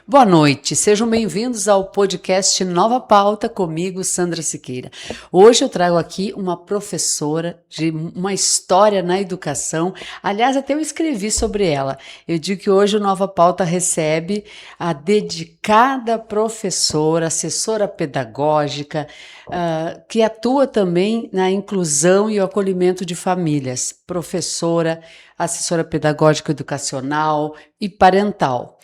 Boa noite, sejam bem-vindos ao podcast Nova Pauta comigo, Sandra Siqueira. Hoje eu trago aqui uma professora de uma história na educação. Aliás, até eu escrevi sobre ela. Eu digo que hoje o Nova Pauta recebe a dedicada professora, assessora pedagógica, que atua também na inclusão e o acolhimento de famílias, professora, assessora pedagógica educacional e parental.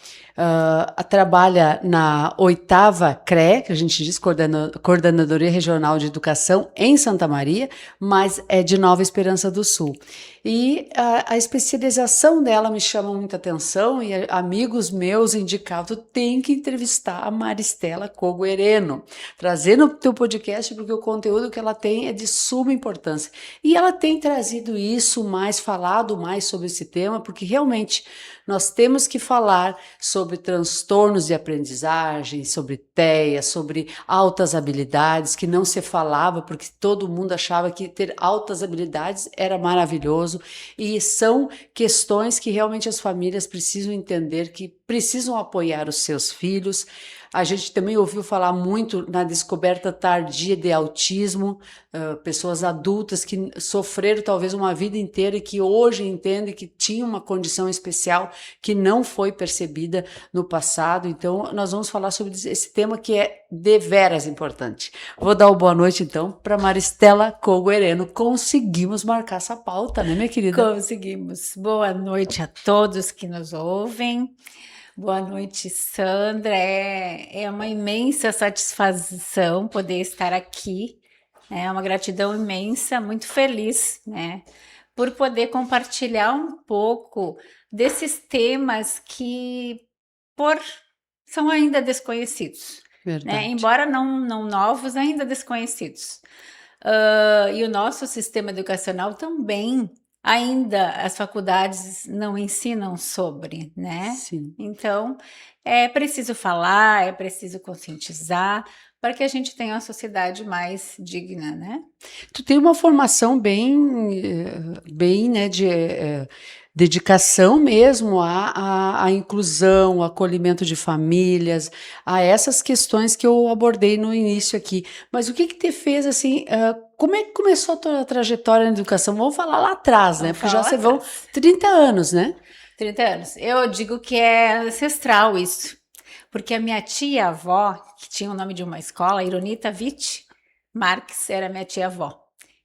Trabalha na 8ª CRE, que a gente diz, Coordenadoria Regional de Educação, em Santa Maria, mas é de Nova Esperança do Sul. E a especialização dela me chama muita atenção e amigos meus indicavam, tu tem que entrevistar a Maristela Coguereno, trazer no teu podcast, porque o conteúdo que ela tem é de suma importância. E ela tem trazido isso mais, falado mais sobre esse tema, porque realmente nós temos que falar sobre transtornos de aprendizagem, sobre TEA, sobre altas habilidades, que não se falava, porque todo mundo achava que ter altas habilidades era maravilhoso, e são questões que realmente as famílias precisam entender, que precisam apoiar os seus filhos. A gente também ouviu falar muito na descoberta tardia de autismo, pessoas adultas que sofreram talvez uma vida inteira e que hoje entendem que tinham uma condição especial que não foi percebida no passado. Então, nós vamos falar sobre esse tema que é deveras importante. Vou dar uma boa noite, então, para Maristela Coguereno. Conseguimos marcar essa pauta, né, minha querida? Conseguimos. Boa noite a todos que nos ouvem. Boa noite, Sandra. É uma imensa satisfação poder estar aqui. É uma gratidão imensa, muito feliz, né, por poder compartilhar um pouco desses temas que são ainda desconhecidos, né, embora não novos, ainda desconhecidos. E o nosso sistema educacional também, ainda as faculdades não ensinam sobre, né? Sim. Então, é preciso falar, é preciso conscientizar para que a gente tenha uma sociedade mais digna, né? Tu tem uma formação bem, né, de dedicação mesmo à inclusão, ao acolhimento de famílias, a essas questões que eu abordei no início aqui. Mas o que te fez assim? Como é que começou a tua trajetória na educação? Vamos falar lá atrás, né? Porque já vão 30 anos, né? 30 anos. Eu digo que é ancestral isso. Porque a minha tia-avó, que tinha o nome de uma escola, Ironita Witt Marques, era minha tia-avó.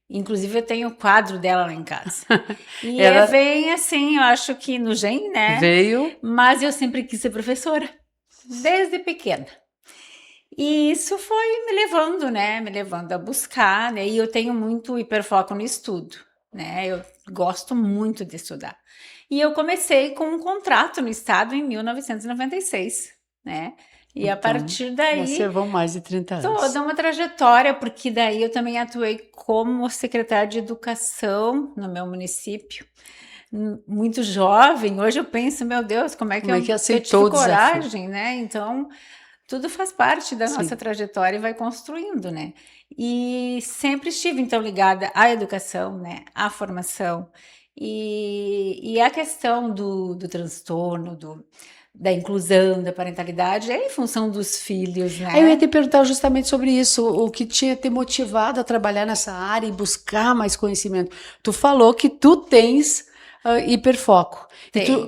Inclusive, eu tenho o quadro dela lá em casa. E é bem assim, eu acho que no gene, né? Veio. Mas eu sempre quis ser professora, desde pequena. E isso foi me levando, né? Me levando a buscar, né? E eu tenho muito hiperfoco no estudo, né? Eu gosto muito de estudar. E eu comecei com um contrato no Estado em 1996, né? E então, a partir daí... Você vão mais de 30 anos. Toda uma trajetória, porque daí eu também atuei como secretária de educação no meu município. Muito jovem, hoje eu penso, meu Deus, como é que eu aceitou tive coragem, né? Então, tudo faz parte da nossa trajetória e vai construindo, né? E sempre estive, então, ligada à educação, né? À formação. E a questão do transtorno, da inclusão, da parentalidade, é em função dos filhos, né? Eu ia te perguntar justamente sobre isso, o que tinha te motivado a trabalhar nessa área e buscar mais conhecimento. Tu falou que tu tens hiperfoco.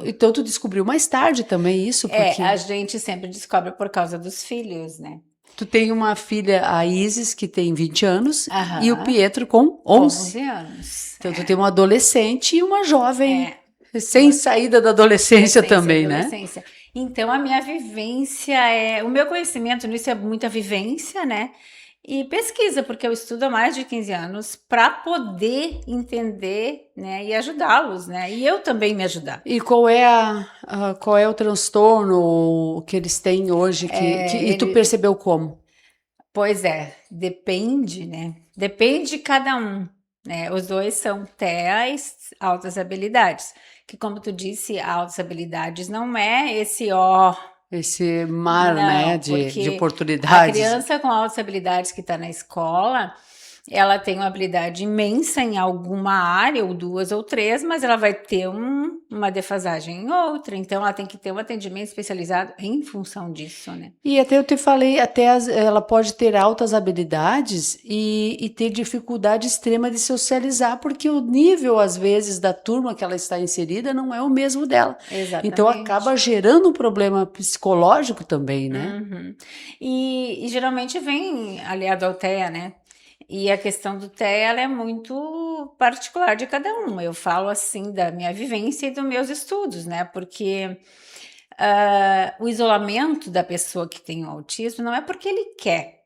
Então tu descobriu mais tarde também isso? Porque... a gente sempre descobre por causa dos filhos, né? Tu tem uma filha, a Isis, que tem 20 anos, e o Pietro com 11 anos. Então tu tem uma adolescente e uma jovem sem saída da adolescência também, né? Então, a minha vivência o meu conhecimento nisso é muita vivência, né? E pesquisa, porque eu estudo há mais de 15 anos para poder entender, né? E ajudá-los, né? E eu também me ajudar. E qual é o transtorno que eles têm hoje? E tu percebeu como? Pois depende, né? Depende de cada um, né? Os dois são TEAs, altas habilidades. Que, como tu disse, altas habilidades não é esse mar, não, né, de oportunidades. A criança com altas habilidades que está na escola, ela tem uma habilidade imensa em alguma área, ou 2 ou 3, mas ela vai ter uma defasagem em outra, então ela tem que ter um atendimento especializado em função disso, né. E até eu te falei, ela pode ter altas habilidades e ter dificuldade extrema de socializar, porque o nível, às vezes, da turma que ela está inserida não é o mesmo dela. Então acaba Exatamente. gerando um problema psicológico também, né? Uhum. E geralmente vem aliado ao TEA, né? E a questão do TEA, ela é muito particular de cada um. Eu falo assim da minha vivência e dos meus estudos, né? Porque o isolamento da pessoa que tem o autismo não é porque ele quer,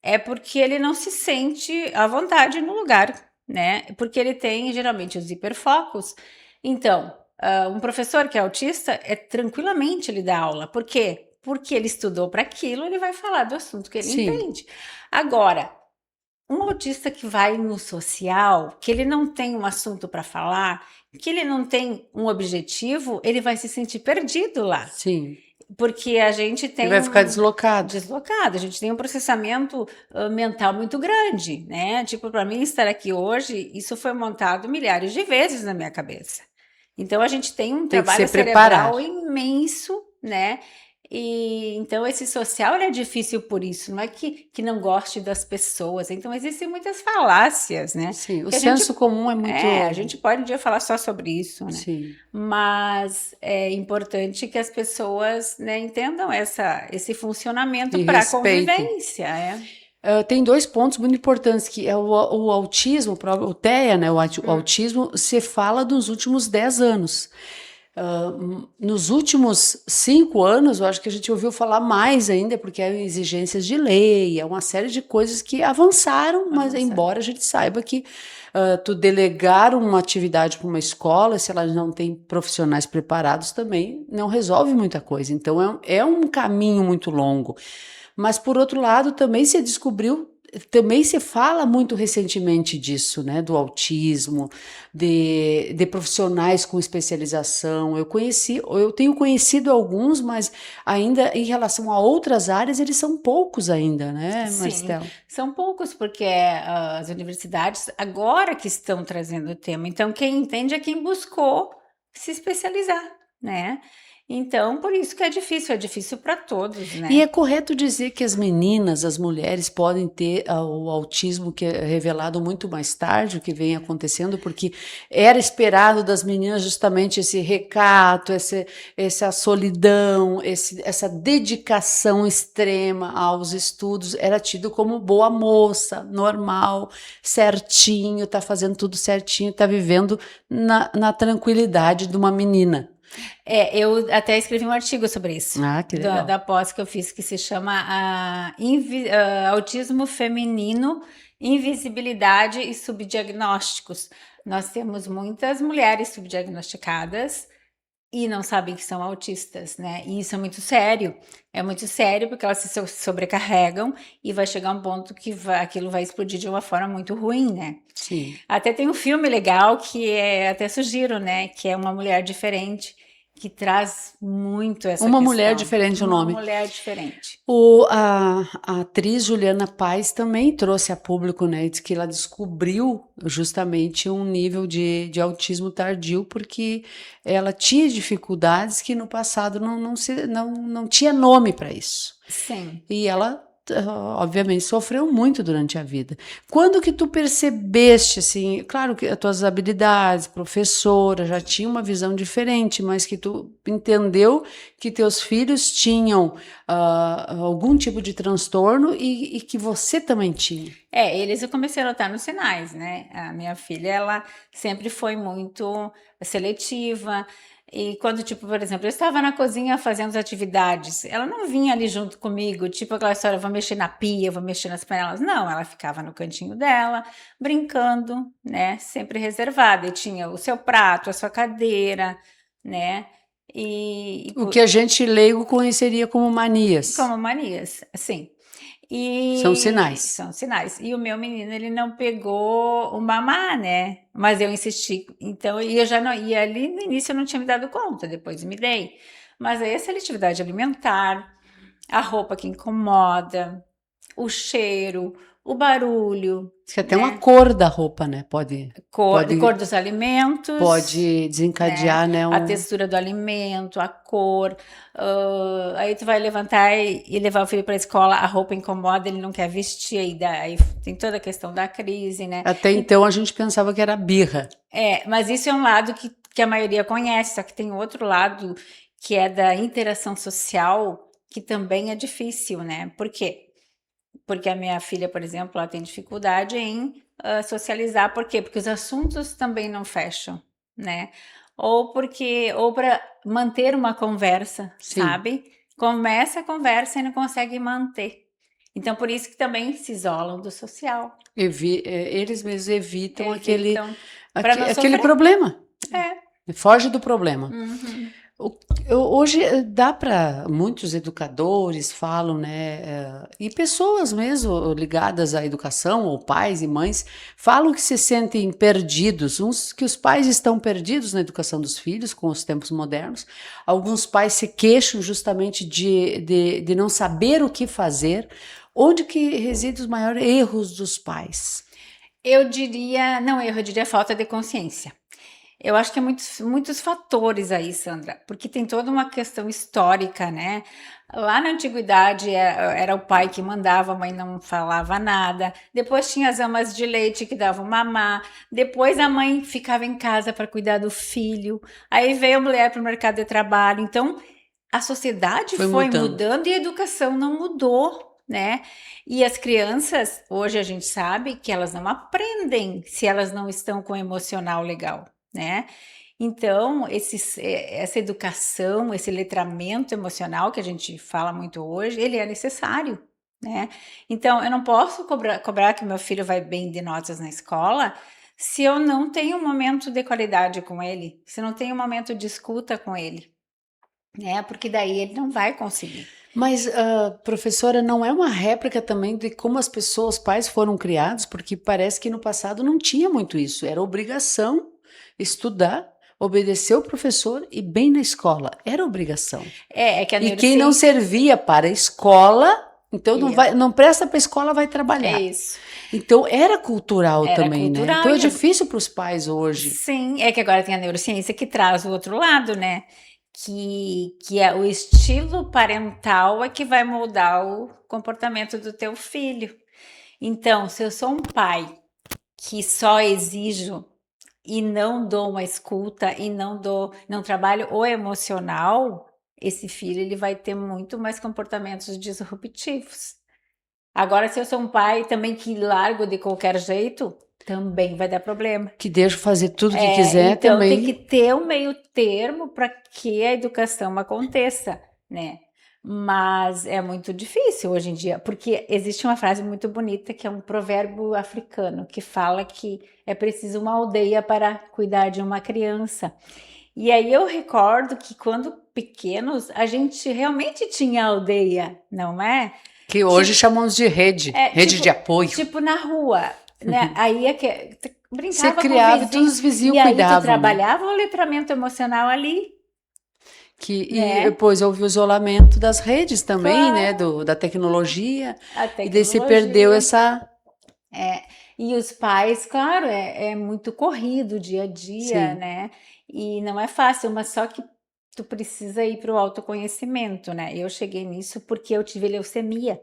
é porque ele não se sente à vontade no lugar, né? Porque ele tem geralmente os hiperfocos. Então, um professor que é autista é tranquilamente ele dá aula. Por quê? Porque ele estudou para aquilo, ele vai falar do assunto que ele Sim, entende. Agora, um autista que vai no social, que ele não tem um assunto para falar, que ele não tem um objetivo, ele vai se sentir perdido lá. sim. Porque a gente E tem vai ficar deslocado. deslocado, a gente tem um processamento mental muito grande, né? Tipo, para mim estar aqui hoje, isso foi montado milhares de vezes na minha cabeça. Então a gente tem um Tem que trabalho se preparar. cerebral imenso, né? E então esse social ele é difícil por isso, não é que não goste das pessoas. Então existem muitas falácias, né? Sim, o Que a gente senso comum é a muito. gente pode um dia falar só sobre isso, né? Sim. Mas é importante que as pessoas, né, entendam esse funcionamento E para a respeitem. convivência, é. Tem dois pontos muito importantes, que é o autismo, o TEA, né, o autismo, se fala dos últimos 10 anos. Nos últimos 5 anos, eu acho que a gente ouviu falar mais ainda, porque há exigências de lei, é uma série de coisas que avançaram, mas embora a gente saiba que tu delegar uma atividade para uma escola, se ela não tem profissionais preparados também, não resolve muita coisa. Então é um caminho muito longo. Mas, por outro lado, também se descobriu, também se fala muito recentemente disso, né, do autismo, de profissionais com especialização. Eu tenho conhecido alguns, mas ainda em relação a outras áreas, eles são poucos ainda, né, Sim, Maristela? são poucos, porque as universidades agora que estão trazendo o tema. Então, quem entende é quem buscou se especializar, né? Então, por isso que é difícil para todos, E né? é correto dizer que as meninas, as mulheres, podem ter o autismo que é revelado muito mais tarde, o que vem acontecendo, porque era esperado das meninas justamente esse recato, essa solidão, essa dedicação extrema aos estudos, era tido como boa moça, normal, certinho, tá fazendo tudo certinho, tá vivendo na tranquilidade de uma menina. Eu até escrevi um artigo sobre isso, Ah, que da, legal. da pós que eu fiz, que se chama Autismo Feminino, Invisibilidade e Subdiagnósticos. Nós temos muitas mulheres subdiagnosticadas e não sabem que são autistas, né? E isso é muito sério porque elas se sobrecarregam e vai chegar um ponto que aquilo vai explodir de uma forma muito ruim, né? Sim. Até tem um filme legal que até sugiro, né? Que é Uma Mulher Diferente, que traz muito essa Uma mulher questão. diferente o Uma nome. mulher diferente. A atriz Juliana Paes também trouxe a público, né? Diz que ela descobriu justamente um nível de autismo tardio, porque ela tinha dificuldades que no passado não tinha nome para isso. Sim. E ela, obviamente, sofreu muito durante a vida. Quando que tu percebeste, assim, claro que as tuas habilidades, professora, já tinha uma visão diferente, mas que tu entendeu que teus filhos tinham algum tipo de transtorno e que você também tinha. Eles eu comecei a notar nos sinais, né? A minha filha, ela sempre foi muito seletiva. E quando, tipo, por exemplo, eu estava na cozinha fazendo as atividades, ela não vinha ali junto comigo, tipo aquela história, vou mexer na pia, vou mexer nas panelas. Não, ela ficava no cantinho dela, brincando, né? Sempre reservada. E tinha o seu prato, a sua cadeira, né? O que a gente leigo conheceria como manias. Como manias, assim. São E sinais. são sinais. E o meu menino, ele não pegou o mamá, né? Mas eu insisti. Então, e eu já não. E ali no início eu não tinha me dado conta, depois me dei. Mas aí a seletividade alimentar, a roupa que incomoda, o cheiro, o barulho, Que até uma cor da roupa, né? Pode cor dos alimentos, desencadear, né? a textura do alimento, a cor. Aí tu vai levantar e levar o filho para a escola, a roupa incomoda, ele não quer vestir, aí tem toda a questão da crise, né? Até então a gente pensava que era birra. Mas isso é um lado que a maioria conhece, só que tem outro lado que é da interação social, que também é difícil, né? Por quê? Porque a minha filha, por exemplo, ela tem dificuldade em socializar. Por quê? Porque os assuntos também não fecham, né? Ou para manter uma conversa, Sim. sabe? Começa a conversa e não consegue manter. Então, por isso que também se isolam do social. Eles mesmos evitam aquele pra não sofrer. problema. Foge do problema. Uhum. Hoje dá para muitos educadores falam, né, e pessoas mesmo ligadas à educação, ou pais e mães, falam que se sentem perdidos, que os pais estão perdidos na educação dos filhos com os tempos modernos. Alguns pais se queixam justamente de não saber o que fazer. Onde que residem os maiores erros dos pais? Eu diria falta de consciência. Eu acho que é muitos fatores aí, Sandra, porque tem toda uma questão histórica, né? Lá na antiguidade era o pai que mandava, a mãe não falava nada. Depois tinha as amas de leite que davam mamar. Depois a mãe ficava em casa para cuidar do filho. Aí veio a mulher para o mercado de trabalho. Então a sociedade foi mudando e a educação não mudou, né? E as crianças, hoje a gente sabe que elas não aprendem se elas não estão com o emocional legal, né? Então, essa educação, esse letramento emocional que a gente fala muito hoje, ele é necessário, né? Então, eu não posso cobrar que meu filho vai bem de notas na escola se eu não tenho um momento de qualidade com ele, se eu não tenho um momento de escuta com ele, né? Porque daí ele não vai conseguir. Mas, professora, não é uma réplica também de como as pessoas, pais foram criados? Porque parece que no passado não tinha muito isso. Era obrigação estudar, obedecer o professor e bem na escola. Era obrigação. E quem não servia para a escola, então não presta para a escola, vai trabalhar. Isso. Então era cultural também, né? Então é difícil para os pais hoje. Sim, é que agora tem a neurociência que traz o outro lado, né? Que é o estilo parental é que vai moldar o comportamento do teu filho. Então, se eu sou um pai que só exijo e não dou uma escuta e não trabalho o emocional, esse filho ele vai ter muito mais comportamentos disruptivos. Agora, se eu sou um pai também que largo de qualquer jeito, também vai dar problema. Que deixa fazer tudo o que quiser então também. Tem que ter um meio termo para que a educação aconteça, né? Mas é muito difícil hoje em dia, porque existe uma frase muito bonita que é um provérbio africano que fala que é preciso uma aldeia para cuidar de uma criança. E aí eu recordo que quando pequenos a gente realmente tinha aldeia, não é? Que hoje chamamos de rede de apoio. Tipo na rua, né? Aí é que brincava você criava com todos os vizinhos e cuidavam. Aí tu trabalhava o letramento emocional ali. E depois houve o isolamento das redes também, né? Da tecnologia. E daí se perdeu essa... E os pais, claro, é muito corrido o dia a dia, Sim. né? E não é fácil, mas só que tu precisa ir para o autoconhecimento, né? Eu cheguei nisso porque eu tive leucemia.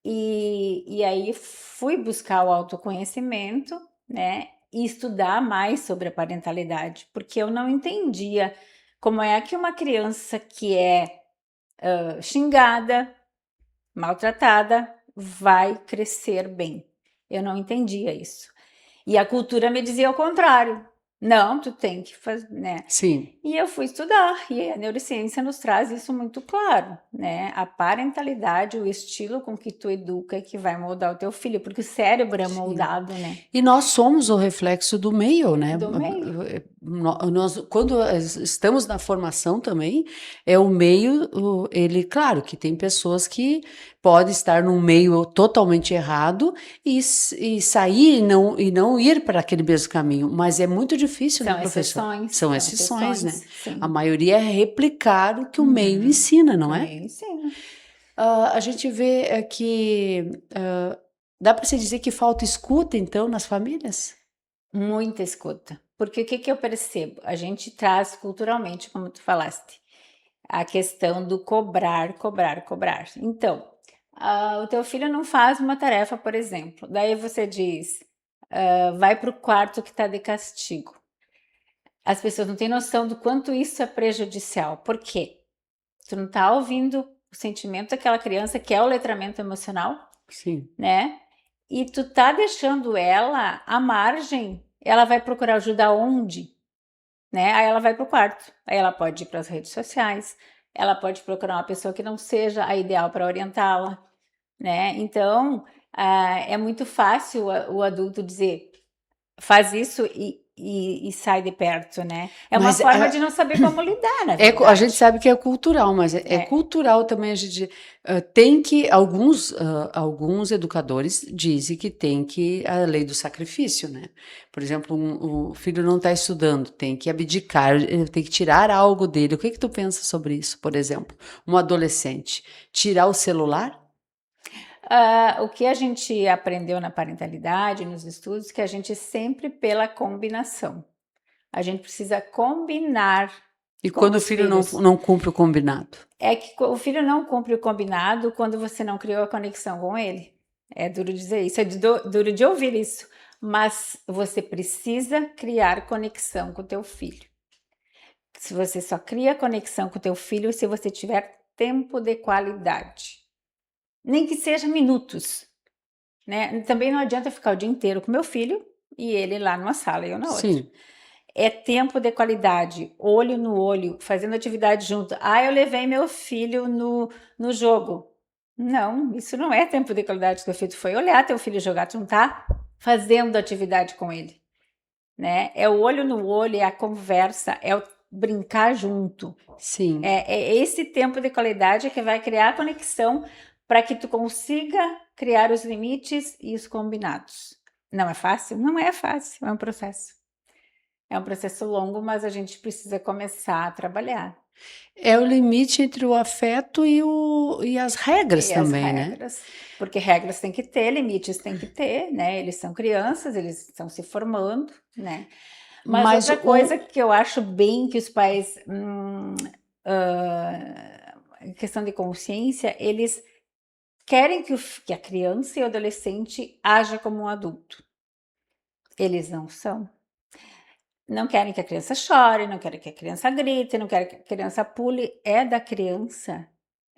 E aí fui buscar o autoconhecimento, né? E estudar mais sobre a parentalidade, porque eu não entendia como é que uma criança que é xingada, maltratada, vai crescer bem. Eu não entendia isso. E a cultura me dizia o contrário. Não, tu tem que fazer, né? Sim. E eu fui estudar, e a neurociência nos traz isso muito claro, né? A parentalidade, o estilo com que tu educa é que vai moldar o teu filho, porque o cérebro é moldado, né? E nós somos o reflexo do meio, né? Do meio. Nós, quando estamos na formação também, é o meio, ele, claro, que tem pessoas que podem estar num meio totalmente errado e sair e não ir para aquele mesmo caminho, mas é muito difícil, né, professor? São exceções, né? Sim. A maioria é replicar o que o meio ensina, não é? O meio ensina. A gente vê que dá para se dizer que falta escuta, então, nas famílias? Muita escuta. Porque o que que eu percebo? A gente traz culturalmente, como tu falaste, a questão do cobrar, cobrar, cobrar. Então, o teu filho não faz uma tarefa, por exemplo, daí você diz, vai para o quarto que está de castigo. As pessoas não têm noção do quanto isso é prejudicial. Por quê? Tu não tá ouvindo o sentimento daquela criança, que é o letramento emocional, Sim. né? E tu tá deixando ela à margem. Ela vai procurar ajuda onde? Né? Aí ela vai pro quarto. Aí ela pode ir para as redes sociais. Ela pode procurar uma pessoa que não seja a ideal para orientá-la, né? Então, é muito fácil o adulto dizer, faz isso e sai de perto, né? É uma Mas forma de não saber como lidar, na a gente verdade. sabe que é cultural, mas é cultural também a gente tem que alguns educadores dizem que tem que a lei do sacrifício, né? Por exemplo, o filho não está estudando, tem que abdicar, tem que tirar algo dele. O que tu pensa sobre isso, por exemplo? Um adolescente tirar o celular? O que a gente aprendeu na parentalidade, nos estudos, que a gente sempre pela combinação. A gente precisa combinar E com quando o os filho não, filhos. não cumpre o combinado? É que o filho não cumpre o combinado quando você não criou a conexão com ele. É duro dizer isso, duro de ouvir isso. Mas você precisa criar conexão com o teu filho. Se você só cria conexão com o teu filho se você tiver tempo de qualidade. Nem que seja minutos, né? Também não adianta ficar o dia inteiro com meu filho e ele lá numa sala e eu na outra. Sim. É tempo de qualidade, olho no olho, fazendo atividade junto. Eu levei meu filho no jogo. Não, isso não é tempo de qualidade. Teu filho foi olhar teu filho jogar, tu não tá fazendo atividade com ele, né? É o olho no olho, é a conversa, é o brincar junto. Sim. É esse tempo de qualidade que vai criar a conexão para que tu consiga criar os limites e os combinados. Não é fácil? Não é fácil, é um processo. É um processo longo, mas a gente precisa começar a trabalhar. É o limite entre o afeto e as regras E as também, né? regras, porque regras tem que ter, limites tem que ter, né? Eles são crianças, eles estão se formando, né? Mas outra coisa que eu acho bem que os pais, questão de consciência, eles querem que a criança e o adolescente haja como um adulto. Eles não são. Não querem que a criança chore, não querem que a criança grite, não querem que a criança pule. É da criança.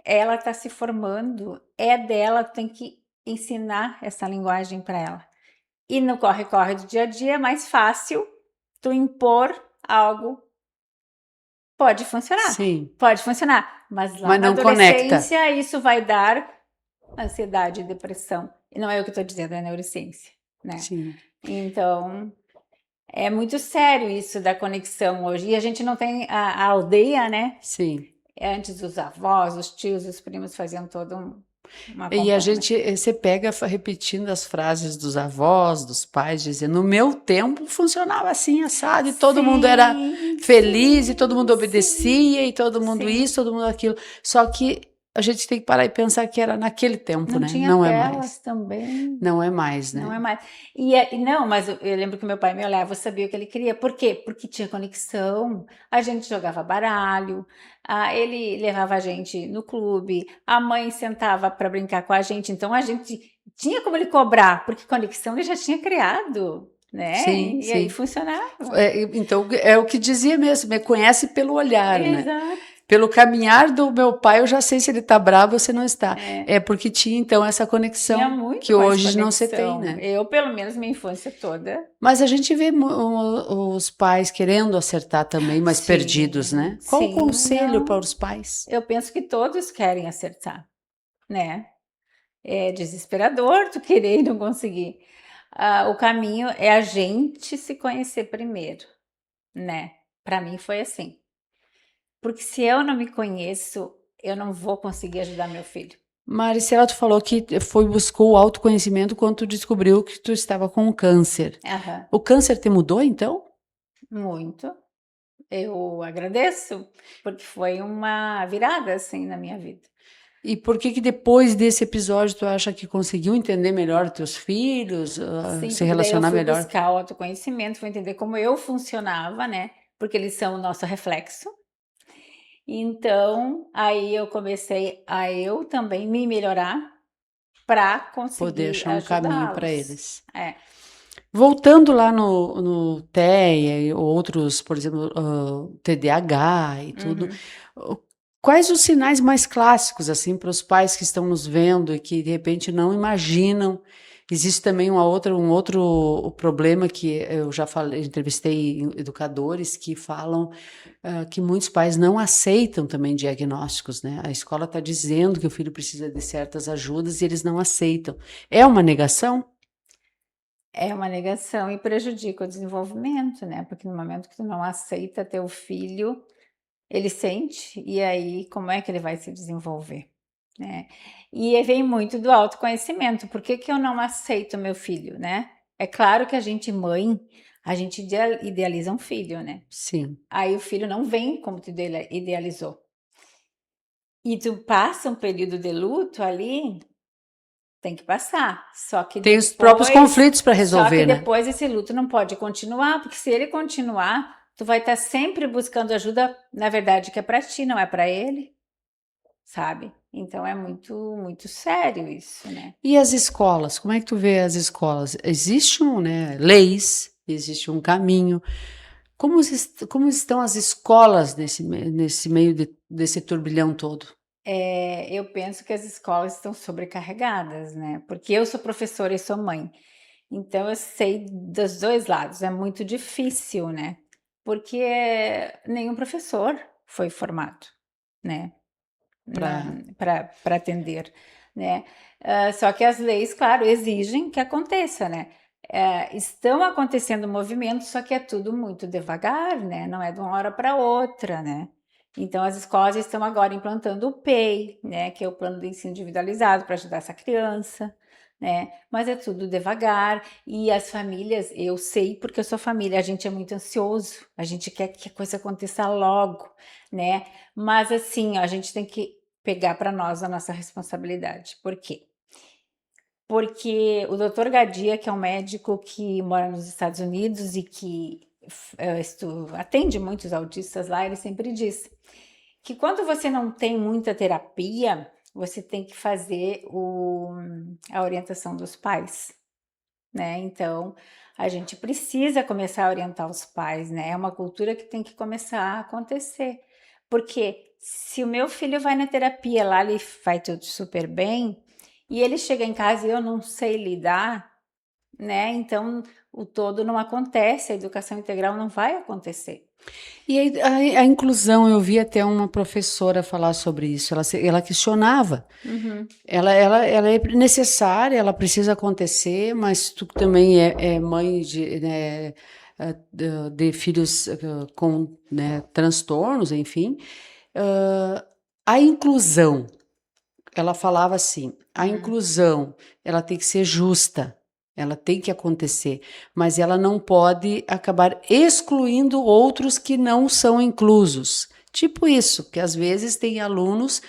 Ela está se formando, é dela, tem que ensinar essa linguagem para ela. E no corre-corre do dia a dia é mais fácil tu impor algo. Pode funcionar, Sim. pode funcionar, mas lá Mas na não conecta. adolescência isso vai dar ansiedade e depressão. E não é eu que estou dizendo, é neurociência, né? Sim. Então, é muito sério isso da conexão hoje. E a gente não tem a aldeia, né? Sim. Antes os avós, os tios, os primos faziam todo uma E a acompanhamento. gente, você pega repetindo as frases dos avós, dos pais, dizendo, no meu tempo funcionava assim, assado, e todo mundo era feliz, e todo mundo obedecia, e todo mundo isso, todo mundo aquilo. Só que a gente tem que parar e pensar que era naquele tempo, Não né? tinha Não é telas mais. também. Não é mais, né? Não é mais. Não, mas eu lembro que meu pai me olhava, eu sabia o que ele queria. Por quê? Porque tinha conexão. A gente jogava baralho, ele levava a gente no clube, a mãe sentava para brincar com a gente. Então a gente tinha como ele cobrar, porque conexão ele já tinha criado, né? Sim, E aí sim. funcionava. Então, é o que dizia mesmo, me conhece pelo olhar, né? Exato. Pelo caminhar do meu pai, eu já sei se ele está bravo ou se não está. É porque tinha, então, essa Tinha conexão muito que mais hoje não se tem, conexão. né? Eu, pelo menos, minha infância toda. Mas a gente vê os pais querendo acertar também, mas Sim, perdidos, né? Qual o sim, conselho não. para os pais? Eu penso que todos querem acertar, né? É desesperador tu querer e não conseguir. O caminho é a gente se conhecer primeiro, né? Para mim foi assim. Porque se eu não me conheço, eu não vou conseguir ajudar meu filho. Maricela, tu falou que buscou o autoconhecimento quando tu descobriu que tu estava com câncer. Aham. O câncer te mudou, então? Muito. Eu agradeço, porque foi uma virada assim na minha vida. E por que depois desse episódio tu acha que conseguiu entender melhor os teus filhos, Sim, se porque daí eu relacionar fui melhor? buscar o autoconhecimento, fui entender como eu funcionava, né? Porque eles são o nosso reflexo. Então, aí eu comecei a eu também me melhorar para Poder conseguir achar um caminho para ajudá-los. eles. É, Voltando lá no TEA e outros, por exemplo, TDAH e tudo, uhum. o- quais os sinais mais clássicos, assim, para os pais que estão nos vendo e que de repente não imaginam? Existe também um outro problema que eu já falei, entrevistei educadores que falam que muitos pais não aceitam também diagnósticos, né? A escola está dizendo que o filho precisa de certas ajudas e eles não aceitam. É uma negação? É uma negação e prejudica o desenvolvimento, né? Porque no momento que tu não aceita teu filho, ele sente, e aí como é que ele vai se desenvolver, né? E aí vem muito do autoconhecimento. Por que que eu não aceito meu filho, né? É claro que a gente, mãe, a gente idealiza um filho, né? Sim. Aí o filho não vem como tu idealizou. E tu passa um período de luto ali, tem que passar. Tem os próprios conflitos para Só que resolver, né? depois esse luto não pode continuar, porque se ele continuar, tu vai estar sempre buscando ajuda, na verdade, que é para ti, não é para ele, sabe? Então é muito, muito sério isso, né? E as escolas? Como é que tu vê as escolas? Existe né, leis, existe um caminho. Como estão as escolas nesse meio desse turbilhão todo? Eu penso que as escolas estão sobrecarregadas, né? Porque eu sou professora e sou mãe. Então eu sei dos dois lados, é muito difícil, né? Porque nenhum professor foi formado, né? Para Para atender, né? Só que as leis, claro, exigem que aconteça, né? Estão acontecendo movimentos, só que é tudo muito devagar, né? Não é de uma hora para outra, né? Então as escolas estão agora implantando o PEI, né? Que é o plano de ensino individualizado para ajudar essa criança, né? Mas é tudo devagar e as famílias, eu sei porque eu sou família, a gente é muito ansioso, a gente quer que a coisa aconteça logo, né? Mas assim, a gente tem que pegar para nós a nossa responsabilidade. Por quê? Porque o Dr. Gadia, que é um médico que mora nos Estados Unidos e que atende muitos autistas lá, ele sempre diz que quando você não tem muita terapia, você tem que fazer a orientação dos pais, né? Então, a gente precisa começar a orientar os pais, né? É uma cultura que tem que começar a acontecer. Porque se o meu filho vai na terapia, lá ele vai tudo super bem, e ele chega em casa e eu não sei lidar, né? Então, o todo não acontece, a educação integral não vai acontecer. E a inclusão, eu vi até uma professora falar sobre isso. Ela questionava. Uhum. Ela é necessária, ela precisa acontecer, mas tu também é mãe de, né, de filhos com né, transtornos, enfim. A inclusão, ela falava assim, a Uhum. inclusão, ela tem que ser justa, ela tem que acontecer, mas ela não pode acabar excluindo outros que não são inclusos. Tipo isso, que às vezes tem alunos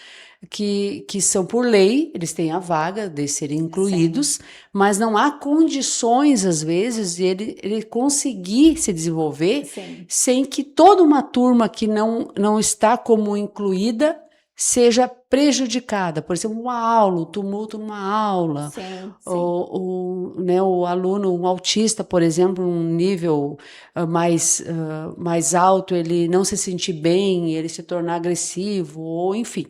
que são por lei, eles têm a vaga de serem Sim, incluídos, mas não há condições, às vezes, de ele conseguir se desenvolver sim, sem que toda uma turma que não está como incluída seja prejudicada. Por exemplo, uma aula, o tumulto numa aula, sim, sim. né, o aluno, um autista, por exemplo, um nível mais alto, ele não se sentir bem, ele se tornar agressivo, ou enfim.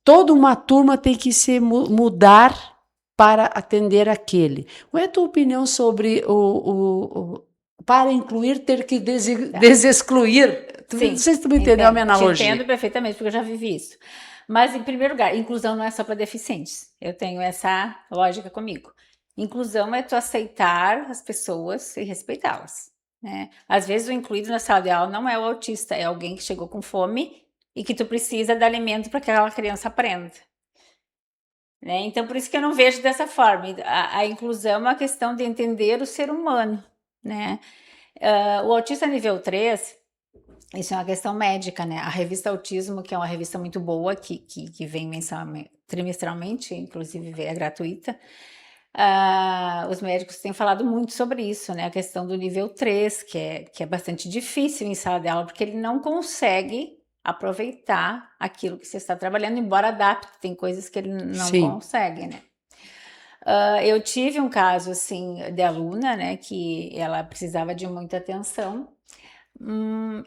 Toda uma turma tem que se mudar para atender aquele. Qual é a tua opinião sobre para incluir ter que Tá. desexcluir? Não Sim, sei se tu me entendeu a minha entendo. Te analogia. entendo perfeitamente, porque eu já vivi isso. Mas, em primeiro lugar, inclusão não é só para deficientes. Eu tenho essa lógica comigo. Inclusão é tu aceitar as pessoas e respeitá-las, né? Às vezes o incluído na sala de aula não é o autista, é alguém que chegou com fome e que tu precisa dar alimento para que aquela criança aprenda, né? Então, por isso que eu não vejo dessa forma. A inclusão é uma questão de entender o ser humano, né? O autista nível 3 Isso é uma questão médica, né? A revista Autismo, que é uma revista muito boa, que vem trimestralmente, inclusive é gratuita, os médicos têm falado muito sobre isso, né? A questão do nível 3, que é bastante difícil em sala de aula, porque ele não consegue aproveitar aquilo que você está trabalhando, embora adapte, tem coisas que ele não Sim. consegue, né? Eu tive um caso, assim, de aluna, né, que ela precisava de muita atenção,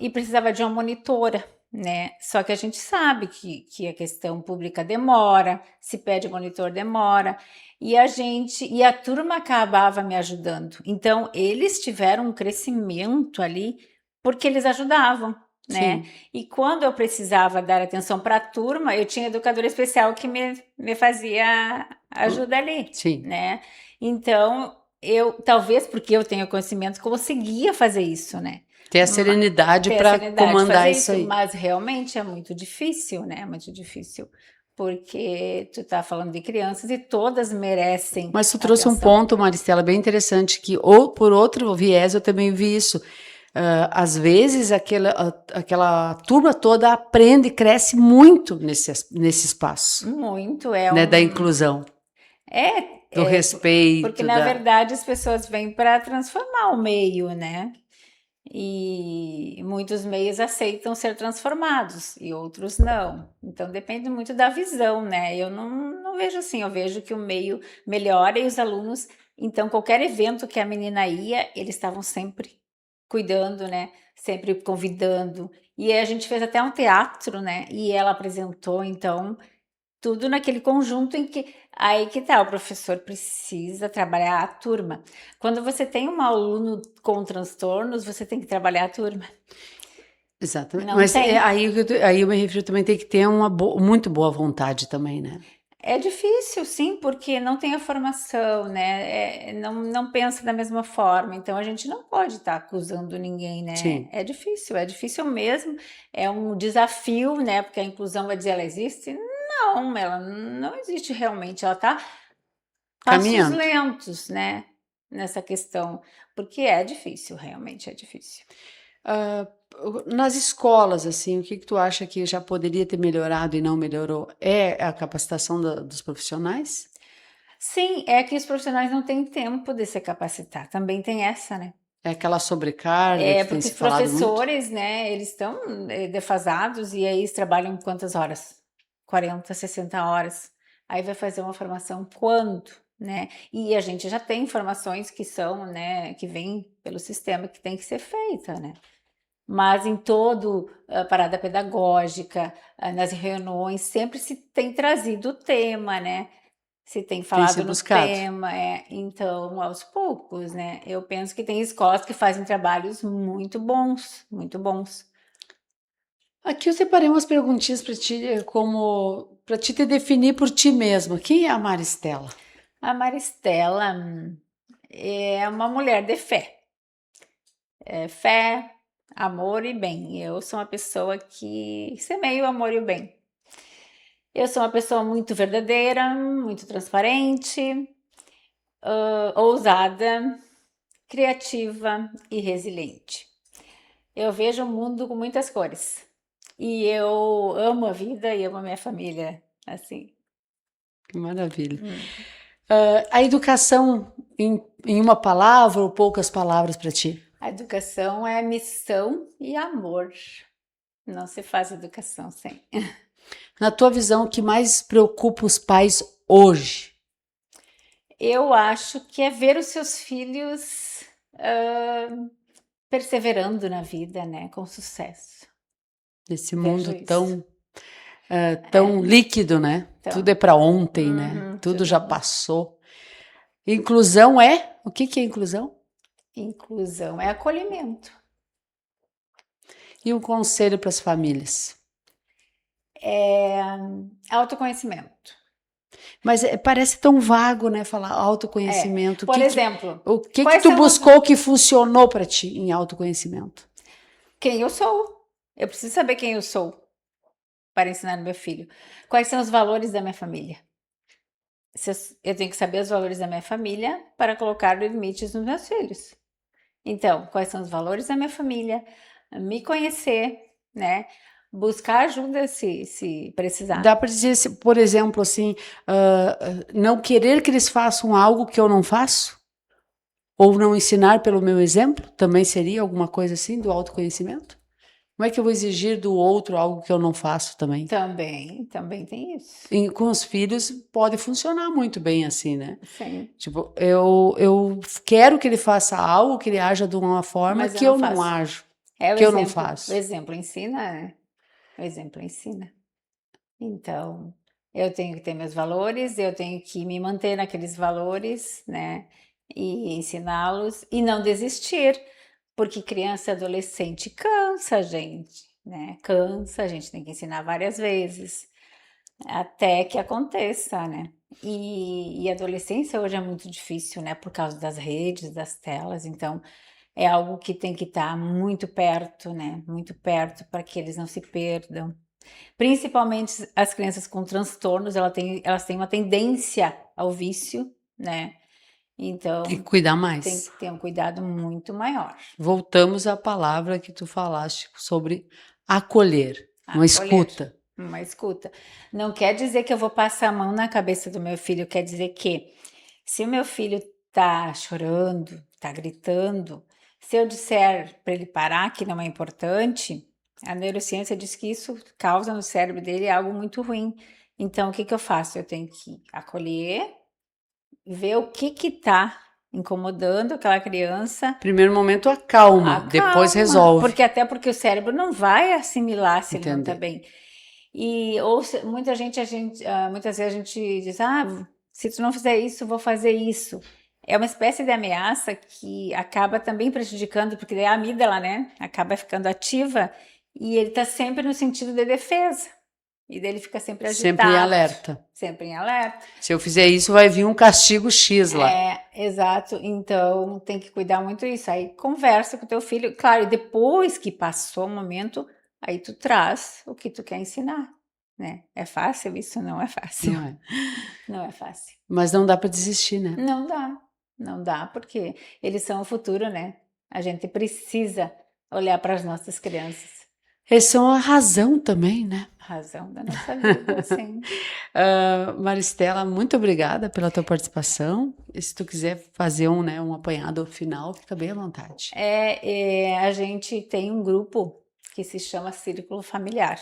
e precisava de uma monitora, né? Só que a gente sabe que a questão pública demora, se pede monitor demora, e a turma acabava me ajudando. Então, eles tiveram um crescimento ali porque eles ajudavam, né? Sim. E quando eu precisava dar atenção para a turma, eu tinha educadora especial que me fazia ajuda ali, Sim. né? Então, talvez porque eu tenho conhecimento, conseguia fazer isso, né? Ter a serenidade Ter a para serenidade de comandar fazer isso aí. mas realmente é muito difícil, né? É muito difícil, porque tu tá falando de crianças e todas merecem Mas tu trouxe um atenção. ponto, Maristela, bem interessante, que ou por outro viés eu também vi isso. Às vezes aquela turma toda aprende e cresce muito nesse espaço, Muito, né, da inclusão, do porque respeito, na da... verdade as pessoas vêm para transformar o meio, né? E muitos meios aceitam ser transformados e outros não. Então depende muito da visão, né? Eu não vejo assim, eu vejo que o meio melhora e os alunos, então qualquer evento que a menina ia, eles estavam sempre cuidando, né? Sempre convidando. E aí a gente fez até um teatro, né? E ela apresentou, então, tudo naquele conjunto em que aí que tá, o professor precisa trabalhar a turma. Quando você tem um aluno com transtornos, você tem que trabalhar a turma. Exatamente. Não Mas tem. aí eu me refiro também tem que ter uma muito boa vontade também, né? É difícil, sim, porque não tem a formação, né? Não pensa da mesma forma. Então a gente não pode estar acusando ninguém, né? Sim, É difícil mesmo. É um desafio, né? Porque a inclusão vai dizer, ela existe? Não, ela não existe realmente. Ela está passos caminhando. lentos, né? Nessa questão, porque é difícil, realmente é difícil. Ah, nas escolas, assim, o que que tu acha que já poderia ter melhorado e não melhorou? É a capacitação dos profissionais? Sim, é que os profissionais não têm tempo de se capacitar. Também tem essa, né? É aquela sobrecarga É que tem porque se os falado muito? professores, né, eles estão defasados e aí eles trabalham quantas horas? 40, 60 horas. Aí vai fazer uma formação quando, né? E a gente já tem informações que são, né, que vêm pelo sistema que tem que ser feita, né? Mas em todo a parada pedagógica, nas reuniões, sempre se tem trazido o tema, né? Se tem Tem se falado no buscado? tema, então aos poucos, né? Eu penso que tem escolas que fazem trabalhos muito bons, muito bons. Aqui eu separei umas perguntinhas para ti, como para ti te definir por ti mesma. Quem é a Maristela? A Maristela é uma mulher de fé. É fé, amor e bem. Eu sou uma pessoa que semeia o amor e o bem. Eu sou uma pessoa muito verdadeira, muito transparente, ousada, criativa e resiliente. Eu vejo o mundo com muitas cores. E eu amo a vida e amo a minha família, assim. Que maravilha. Hum. A educação em uma palavra ou poucas palavras para ti? A educação é missão e amor. Não se faz educação sem. Na tua visão, o que mais preocupa os pais hoje? Eu acho que é ver os seus filhos perseverando na vida, né? Com sucesso. Nesse Vejo mundo isso. tão líquido, né? Tudo Então, é para ontem, né? Tudo já tudo. passou. Inclusão é? O que que é inclusão? Inclusão é acolhimento. E um conselho para as famílias? É autoconhecimento. Mas parece tão vago, né? Falar autoconhecimento. Por exemplo, O que que quais tu são os buscou que funcionou para ti em autoconhecimento? quem eu sou? Eu preciso saber quem eu sou para ensinar no meu filho. Quais são os valores da minha família? Eu tenho que saber os valores da minha família para colocar limites nos meus filhos. Então, quais são os valores da minha família? me conhecer, né? Buscar ajuda se precisar. Dá para dizer, por exemplo, assim, não querer que eles façam algo que eu não faço? Ou não ensinar pelo meu exemplo? Também seria alguma coisa assim do autoconhecimento? Como é que eu vou exigir do outro algo que eu não faço também? Também tem isso. Com os filhos pode funcionar muito bem assim, né? Sim. Tipo, eu quero que ele faça algo, que ele haja de uma forma Mas eu que não eu não faço. ajo, É o que eu não exemplo. O faço. exemplo ensina, né? O exemplo ensina. Então, eu tenho que ter meus valores, eu tenho que me manter naqueles valores, né? E ensiná-los e não desistir, porque criança e adolescente cansa, gente, né? Cansa, a gente tem que ensinar várias vezes até que aconteça, né? E a adolescência hoje é muito difícil, né? Por causa das redes, das telas, então é algo que tem que estar muito perto, né? Muito perto para que eles não se perdam. Principalmente as crianças com transtornos, elas têm uma tendência ao vício, né? Tem que Então cuidar tem mais. que ter um cuidado muito maior. Voltamos à palavra que tu falaste sobre acolher, uma Acolher, escuta. uma escuta. Não quer dizer que eu vou passar a mão na cabeça do meu filho, quer dizer que se o meu filho tá chorando, tá gritando, se eu disser para ele parar, que não é importante, a neurociência diz que isso causa no cérebro dele algo muito ruim. Então, o que que eu faço? Eu tenho que acolher, ver o que tá incomodando aquela criança. Primeiro momento acalma, depois Acalma, resolve. porque o cérebro não vai assimilar se ele não tá Entender. bem. E ou muitas vezes a gente diz, se tu não fizer isso, eu vou fazer isso. É uma espécie de ameaça que acaba também prejudicando, porque daí a amígdala, né, acaba ficando ativa e ele tá sempre no sentido de defesa. E daí ele fica sempre Sempre em agitado, alerta. sempre em alerta. Se eu fizer isso, vai vir um castigo X lá. É, exato. Então tem que cuidar muito disso. Aí conversa com o teu filho, claro, e depois que passou o momento, aí tu traz o que tu quer ensinar, né? É fácil isso? Não é fácil. Não é? Não é fácil. Mas não dá para desistir, né? Não dá. Não dá, porque eles são o futuro, né? A gente precisa olhar para as nossas crianças. Eles são a razão também, né? Razão da nossa vida, sim. Maristela, muito obrigada pela tua participação. E se tu quiser fazer um apanhado final, fica bem à vontade. A gente tem um grupo que se chama Círculo Familiar.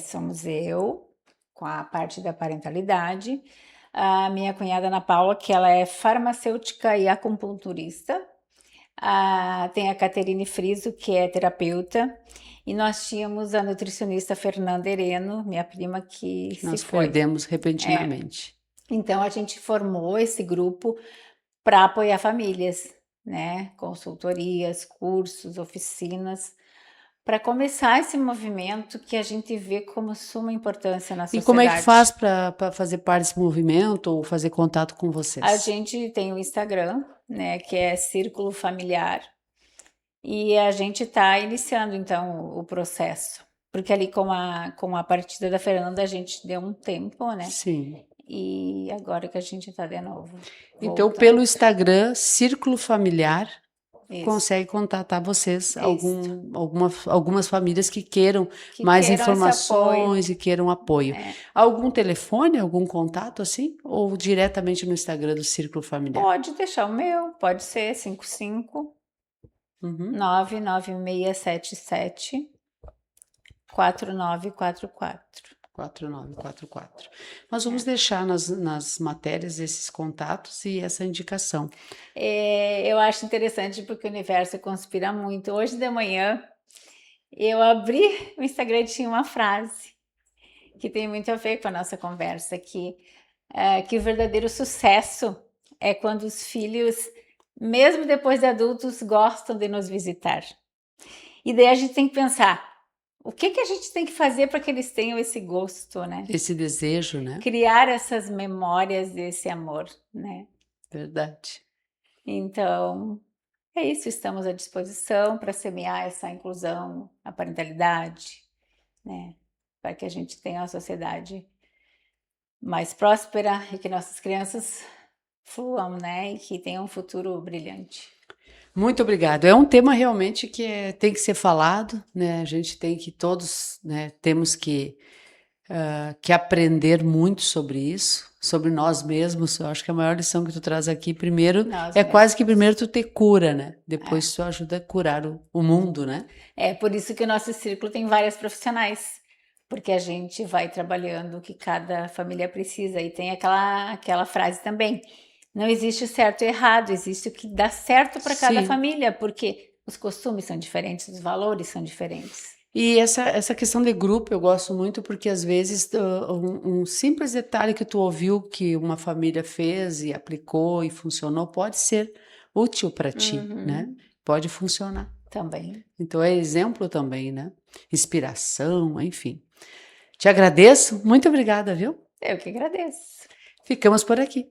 Somos eu, com a parte da parentalidade, a minha cunhada Ana Paula, que ela é farmacêutica e acupunturista, tem a Caterine Friso, que é terapeuta, e nós tínhamos a nutricionista Fernanda Hereno, minha prima, que se Nós foi. perdemos repentinamente. Então a gente formou esse grupo para apoiar famílias, né? Consultorias, cursos, oficinas, para começar esse movimento que a gente vê como suma importância na E como é que sociedade. faz para fazer parte desse movimento ou fazer contato com vocês? A gente tem o Instagram, né, que é Círculo Familiar, e a gente está iniciando então o processo, porque ali com a partida da Fernanda a gente deu um tempo, né? Sim. E agora que a gente está de novo. Então, voltando. pelo Instagram, Círculo Familiar, Isso. consegue contatar vocês, Isso. algumas famílias que queiram Que mais queiram esse informações apoio. e queiram apoio. Algum telefone, algum contato assim? Ou diretamente no Instagram do Círculo Familiar? Pode deixar o meu, pode ser 55 Uhum. 99677 4944. 4944. Nós vamos deixar nas matérias esses contatos e essa indicação. Eu acho interessante porque o universo conspira muito. Hoje de manhã eu abri o Instagram e tinha uma frase que tem muito a ver com a nossa conversa, que o verdadeiro sucesso é quando os filhos, mesmo depois de adultos, gostam de nos visitar. E daí a gente tem que pensar, o que a gente tem que fazer para que eles tenham esse gosto, né? Esse desejo, né? Criar essas memórias desse amor, né? Verdade. Então, é isso, estamos à disposição para semear essa inclusão, a parentalidade, né? Para que a gente tenha uma sociedade mais próspera e que nossas crianças fluam, né? E que tenham um futuro brilhante. Muito obrigado. É um tema realmente que tem que ser falado, né? A gente tem que todos, né, temos que aprender muito sobre isso, sobre nós mesmos. Eu acho que a maior lição que tu traz aqui, primeiro, Nós é quase que mesmos. primeiro tu ter cura, né? Depois tu ajuda a curar o mundo, né? É por isso que o nosso círculo tem várias profissionais, porque a gente vai trabalhando o que cada família precisa. E tem aquela frase também: não existe o certo e errado, existe o que dá certo para cada Sim. família, porque os costumes são diferentes, os valores são diferentes. E essa questão de grupo eu gosto muito porque às vezes um simples detalhe que tu ouviu que uma família fez e aplicou e funcionou pode ser útil para ti, né? Uhum, Pode funcionar. também. Então é exemplo também, né? Inspiração, enfim. Te agradeço, muito obrigada, viu? Eu que agradeço. Ficamos por aqui.